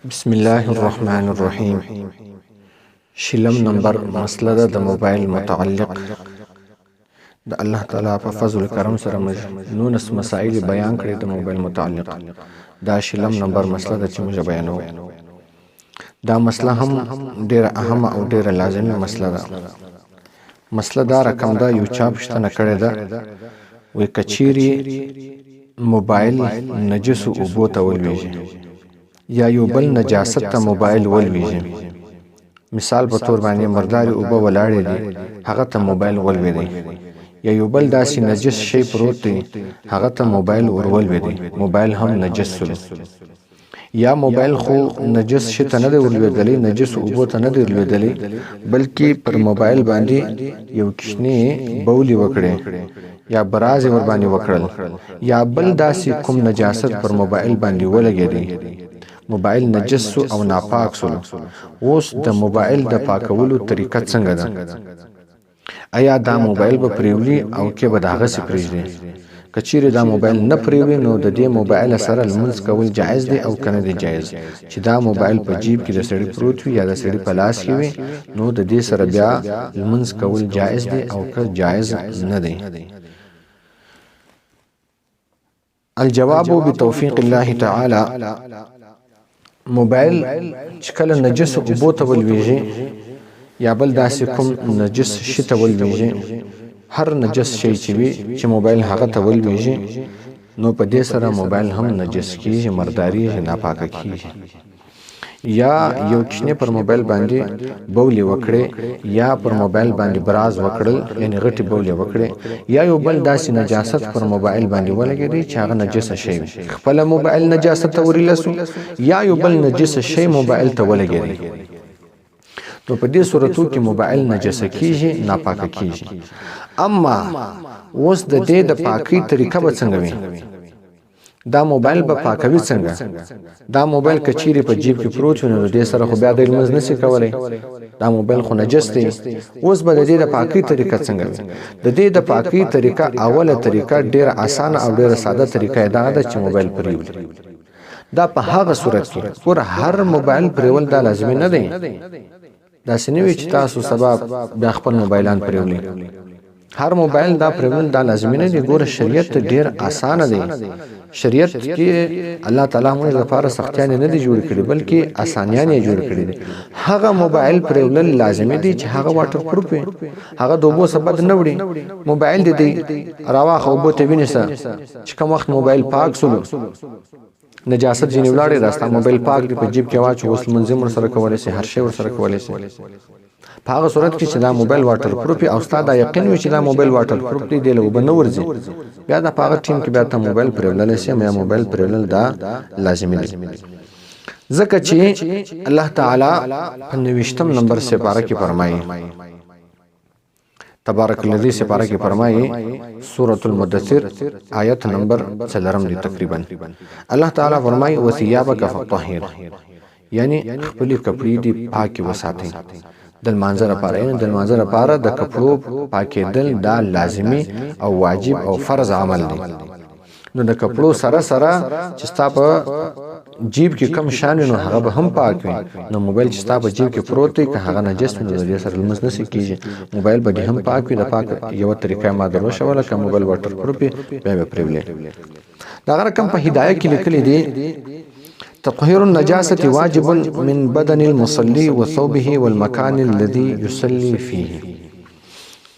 بسم الله الرحمن الرحیم. شلم نمبر مسله ده د موبایل متعلق د الله تعالی په فضل کرم سره نونس مسائل بیان کړي د موبایل متعلق. دا شلم نمبر مسله ده چې موږ بیانو. دا مسله هم ډیره اهمه او ډیره لازمي مسله ده. مسله دا رقم ده یو چا پوښتنه کړې ده وی کچيري موبایل نجس اوبو ته ولويږي یا یو بل نجاست ته موبایل ولويږي. مثال په تور باندې مرداري اوبه ولاړې دي هغه ته موبایل ولويدي یا یو بل داسې نجس شی پروت دی هغه ته موبایل ورولويدي. موبایل هم نجس شو یا موبایل خو نجس شي ته نه دی ولويدلی، نجس اوبو ته نه دی ولويدلی، بلکې پر موبایل باندې یو کښنی بولی وکړي یا براز ور باندې وکړل یا بل داسې کوم نجاست پر موبایل باندې ولګېدی. موبایل نجس سو او ناپاک سو. اوس د موبایل د پاکولو طریقه څنګه ده؟ آیا دا موبایل به پریولي او کې به داغه سي پریږدي؟ کچيري دا موبایل نه پریولي نو د دې موبایل سره لمونځ کول جایز دی او کنه دی جایز؟ چې دا موبایل په جیب کې د سړی پروت وي یا د سړی په لاس کې وي نو د دې سره بیا لمونځ کول جایز دی او که جایز نه دی؟ الجواب بتوفیق الله تعالی. موبایل چې کله نجس اوبو ته ولويږي یا بل داسې کوم نجس شي ته ولويږي، هر نجس شي چې وي چې موبایل هغه ته ولويږي نو په دې سره موبایل هم نجس کیږي، مرداري ناپاکه کیږي. یا یو کښنی پر موبایل باندې بولی وکړي یا پر موبایل باندې براز وکړل یعنی غټي بولی وکړي یا یو بل داسې نجاست پر موبایل باندې ولګېدی چې هغه نجس شی خپل موبایل نجاست ته ورلسو یا یو بل نجس شی موبایل ته ولګېدی نو په دې صورتو کې موبایل نجس کیږي، ناپاکه کیږي. اما اوس د دې د پاکي طریقه به څنګه وي؟ دا موبایل به پاکوي څنګه؟ دا موبایل کچيري په جیب کې پروت وي نو د دې سره خو بیا د لمونځ نشي کولای، دا موبایل خو نجس دی. اوس به د دې د پاکي طریقه څنګه وي؟ د دې د پاکي طریقه اوله طریقه ډیره اسانه او ډیره ساده طریقه دا ده چې موبایل پریولي. دا په هغه صورت کې ور هر موبایل پریول دا لازمي نه دی. دا سنوي چې تاسو سبب بیا خپل موبایلان پریولي. هر موبایل دا پریول دا لازمي نه دی. ګوره شریعت ډیر اسانه دی. شریعت کې الله تعالی موږ لپاره سختیان نه دي جوړ کړي بلکې اسانیان یې جوړ کړي دي. هغه موبایل پرول لازمي دي چې هغه واټر پروف وي، هغه دوبو سبب نه وړي. موبایل دې راواخه وبو ته وینځه چې کوم وخت موبایل پاک سولو نجاست جنې ولاړې راسته موبایل پاک دی په جیب کې واچو اوس منظم سره کولای شي، هر شی ور سره کولای شي. په هغه صورت کې چې دا موبایل واټر پروف او استاد یقین وي چې دا موبایل واټر پروف دی له وبنه ورځي بیا دا په هغه ټیم کې بیا ته موبایل پرولل شي یا موبایل پرولل دا لازمي دی. ځکه چې الله تعالی په 29 نمبر سپاره کې فرمایي، تبارک الذی سپاره کې فرمایي سورۃ المدثر آیت نمبر 4 دی تقریبا. الله تعالی فرمایي وثيابک فطهر، یعنی خپل کپڑے دی پاکي وساتئ. د منظر لپاره د منظر لپاره د کپړو پاکېدل دا لازمی او واجب او فرض عمل دی. نو د کپړو سره سره چې تاسو په جیب کې کم شان نو هغه به هم پاک وي. نو موبایل چې تاسو په جیب کې پروت دی که هغه نجس نه دی سره لمس نه کیږي، موبایل به هم پاک وي. د پاک یو طریقه ما درو شوله که موبایل واټر پروف به پرولې. دا رقم په هدايه کې لیکلي دی تطهير النجاسة واجب من بدن المصلي وثوبه والمكان الذي يصلي فيه.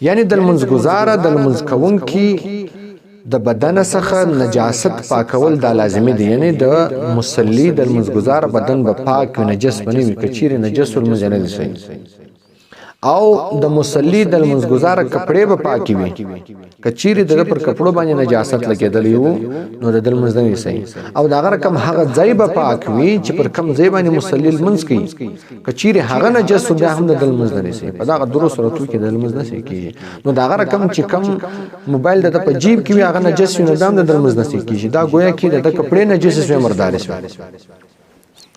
یعنی د المنزګزار د المنزکون کی د بدن څخه نجاست پاکول دا لازمي دي. یعنی د مصلي د المنزګزار بدن به پاک نجس بنوي کچيري نجس المنزنه دي او د مصلی د منځګزار کپڑے به پاکي وي. کچيري دغه پر کپړو باندې نجاست لګیدلی وو نو د دل منځ نه صحیح او دا رقم هغه ځای به پاک وي چې پر کم ځای باندې مصلی منځ کوي. کچيري هغه نجس بیا هم د دل منځ نه صحیح په دا درو صورتو کې د دل منځ نه صحیح کیږي. نو دا رقم چې کم موبایل د په جیب کې وي هغه نجس نه د دل منځ نه صحیح کیږي. دا گویا کې د کپڑے نجس سوی مردار شي.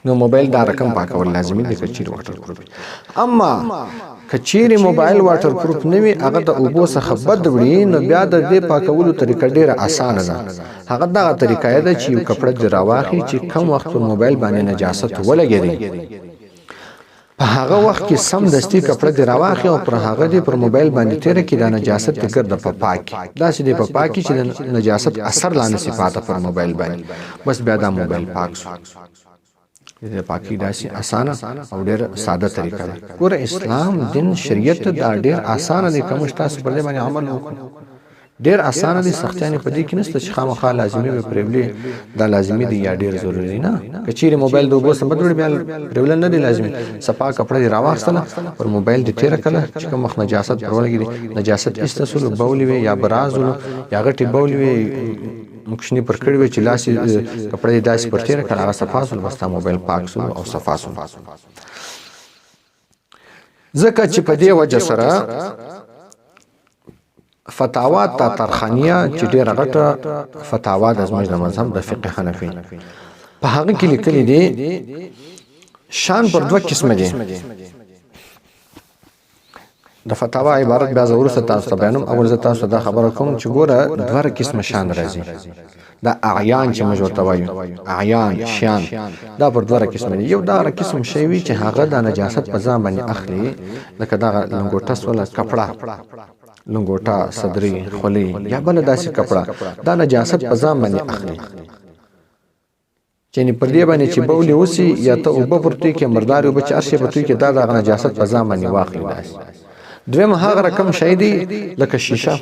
نو موبایل دا رقم پاکول لازمي دي که چیرې واټر پروف اما که چیرې موبایل واټر پروف نه وي هغه د اوبو څخه بد وړي نو بیا د دې پاکولو طریقه ډیره اسانه ده هغه دغه طریقه ده چې یو کپړه دې راواخلي چې کم وخت پر موبایل باندې نجاست ولګېږي په هغه وخت کې سم دستي کپړه دې راواخلي او پر هغه دې پر موبایل باندې تیره کړي دا نجاست دې ګرده په پاکي داسې دې په پاکي چې د نجاست اثر لا نشي پاته پر موبایل باندې بس بیا دا موبایل پاک شو د پاکي داسې اسانه او ډېر ساده طریقه ده ګوره اسلام دین شریعت دا ډېر اسانه دی کوم تاسو پر دې باندې عمل وکړو ډېر اسانه دي سختیانې په دې کې نشته چې خامخا لازمي وي پرېولې دا لازمي دي یا ډېر ضروري نه که چیرې موبایل د اوبو څخه بد وړي بیا پرېولل نه دي لازمي صفا کپړه دې راواخیستله پر موبایل دې تېره کړله چې کوم وخت نجاست پر ولګېدي نجاست ایسته سولو بولې وې یا براز ولو یا غټې بولې وې مکشنې پر کړې وې چې لاس کپړه دې داسې پر تېره کړه هغه صفا سول بس تا موبایل پاک سول او صفا سول ځکه چې په دې وجه سره فتاوا تاطرخانیه چې ډېره غټه فتاوا د زموږ د مذهب د فقه حنفي په هغه کې لیکلي دي شان پر دوه قسمه دي د فتاوا عبارت بیا زه وروسته تاسو ته بیانوم اول زه تاسو دا خبره کوم چې ګوره دوه قسمه شان راځي دا اعیان چې موږ ورته وایو اعیان شیان دا پر دوه قسمه دي یو دا قسم شی وي چې هغه د نجاست په ځان باندې اخلي لکه دا لنګوټه ولا کپړه لنګوټه صدري خولي یا بل داسې کپړه دا نجاست په ځان باندې اخلي چې پر دې باندې چې بولې وسی یا ته اوبه پرتې کې مردار او بچار شي پرتې کې دا د نجاست په ځان باندې واخلي داسې دویم هغه رقم شی دی لکه شیشه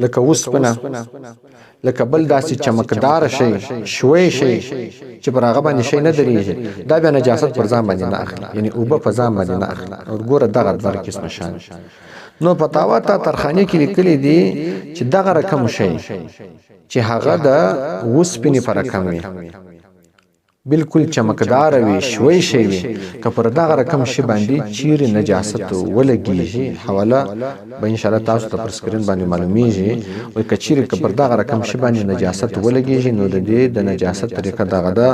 لکه وسپنه لکه بل داسې چمکدار شي شوي شي چې پر هغه باندې شي نه درېږي دا بیا نجاست پر ځان باندې نه اخلي یعنی اوبه په ځان باندې نه اخلي او ګوره دغه دوه قسمه شان نو فتاوا تاطرخانیه کې لیکلي دي چې دغه رقم شي چې هغه د وسپنې په رقم وي بالکل چمکدار وي شوي شي وي که پر دغه رقم شي باندې چیرې نجاست ولګېږي حواله به ان شاء الله تاسو ته پر سکرین باندې معلومیږي او که چیرې که پر دغه رقم شي باندې نجاست ولګېږي نو د دې د نجاست طریقه دغه ده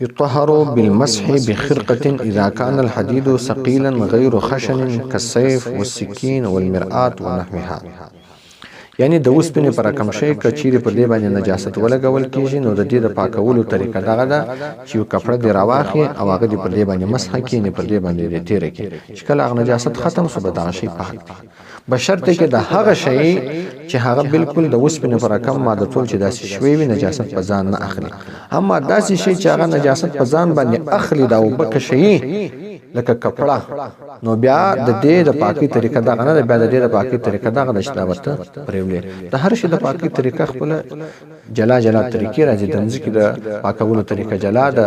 يطهر بالمسح بخرقة إذا كان الحديد ثقيلا غير خشن كالسيف والسكين والمرآة ونحوها یعنی د اوسپنې پر رقم شی که چیرې پر دې باندې نجاست ولګول کېږي نو د دې د پاکولو طریقه دغه ده چې یو کپړه دې راواخلي او هغه دې پر دې باندې مسح کړي نه پر دې باندې دې تېره کړي چې کله هغه نجاست ختم شو به دغه شی پاک دی بشرطه کې د هغه شی چې هغه بالکل د اوسپنې پر رقم ماده ټول چې داسې شوی وي نجاست په ځان نه اخلي اما داسې شی چې هغه نجاست په ځان باندې اخلي دا وبکه شی لکه کپړه نو بیا د دې د پاکي طریقه دغه نه بیا د دې د پاکي طریقه دغه نشته ورته پرېولې د هر شي د پاکي طریقه خپل جلا جلا طریقې راځي د ځکه د پاکولو طریقه جلا ده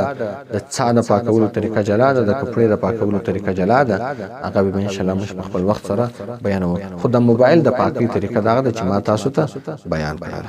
د څا د پاکولو طریقه جلا ده د کپړې د پاکولو طریقه جلا ده هغه به ان شاء الله موږ خپل وخت سره بیانوو خو د موبایل د پاکي طریقه دغه چې ما تاسو ته بیان کړل